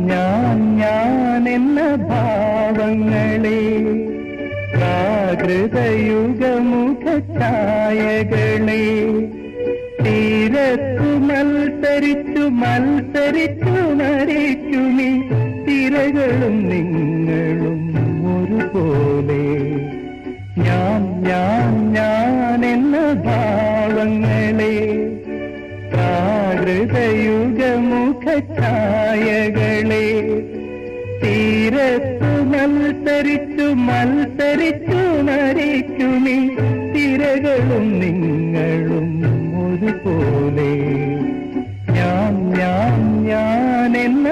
ഞാൻ എന്ന ഭാവങ്ങളെ പ്രാകൃതയുഗമുഖ ഛായകളെ തീരത്തു മത്സരിച്ചു മരിക്കുമി തിരകളും നിങ്ങളും ഒരുപോലെ. ഞാൻ എന്ന ഭാവങ്ങളെ പ്രാകൃതയുഗമുഖ ഛായകളെ തീരത്തു മത്സരിച്ചു മരിക്കുമി തിരകളും നിങ്ങളും ഒരുപോലെ. ഞാൻ എന്ന